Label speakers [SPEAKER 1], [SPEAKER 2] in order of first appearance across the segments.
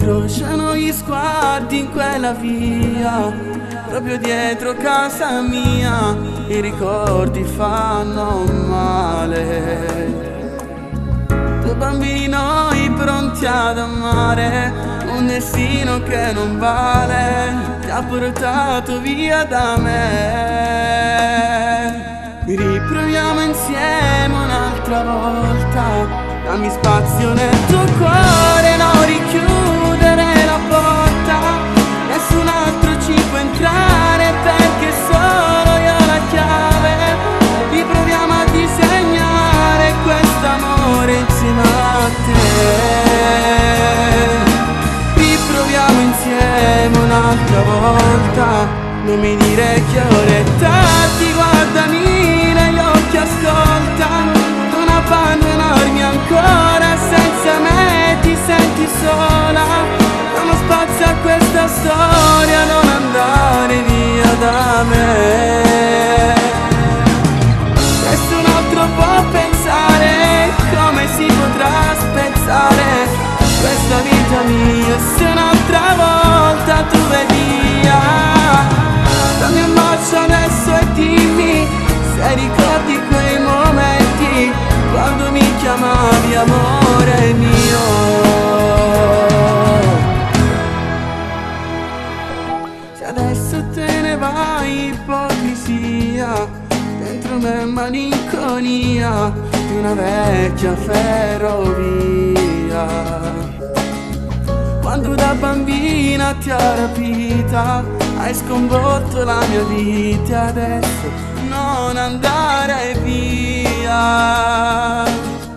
[SPEAKER 1] incrociano gli sguardi in quella via, proprio dietro casa mia, i ricordi fanno male. Da bambino pronti ad amare, un destino che non vale, ti ha portato via da me. Riproviamo insieme un'altra volta, dammi spazio nel tuo cuore, non richiudere la porta, nessun altro ci può entrare perché solo io ho la chiave. Riproviamo a disegnare quest'amore insieme a te. Riproviamo insieme un'altra volta, non mi dire che ora è tardi, guardami negli occhi, ascolta, non abbandonarmi ancora, senza me ti senti sola, dammi spazio a questa storia, non andare via da me. Nessun altro può pensare come si potrà spezzare questa vita mia, se un'altra volta tu vai via. Dammi un bacio adesso e dimmi se ricordi quei momenti quando mi chiamavi amore mio. Se adesso te ne vai, ipocrisia, dentro me malinconia di una vecchia ferrovia. Quando da bambina ti ho rapita, hai sconvolto la mia vita, adesso non andare via.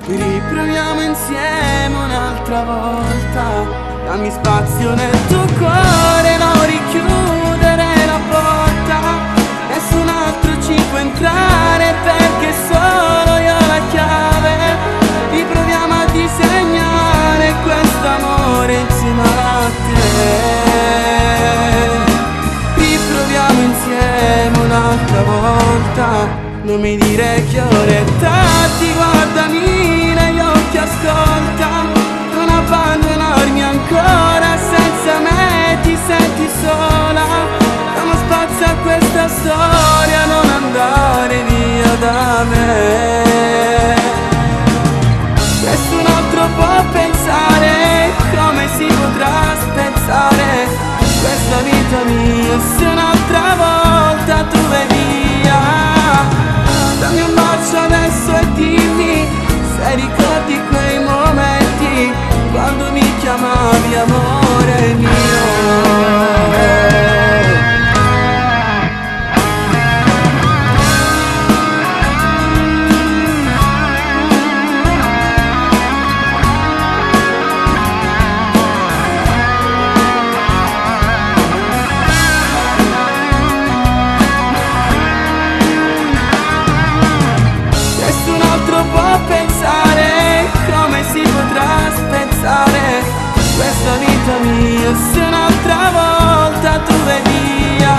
[SPEAKER 1] Riproviamo insieme un'altra volta, dammi spazio nel tuo cuore, non richiudere la porta, nessun altro ci può entrare perché solo io ho la chiave. Riproviamo a disegnare quest'amore insieme a te. Riproviamo insieme un'altra volta, non mi dire che ora è tardi, guardami negli occhi, ascolta, non abbandonarmi ancora, senza me ti senti sola, dammi spazio a questa storia, non andare via da me. Nessun altro può pensare come si potrà spezzare questa vita mia, se un'altra volta tu vai via. Dammi un bacio adesso e dimmi se ricordi quei momenti quando mi chiamavi amore mio. Questa vita mia, se un'altra volta tu vai via.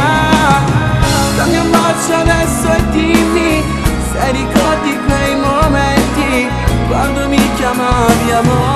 [SPEAKER 1] Dammi un bacio adesso e dimmi se ricordi quei momenti quando mi chiamavi amore.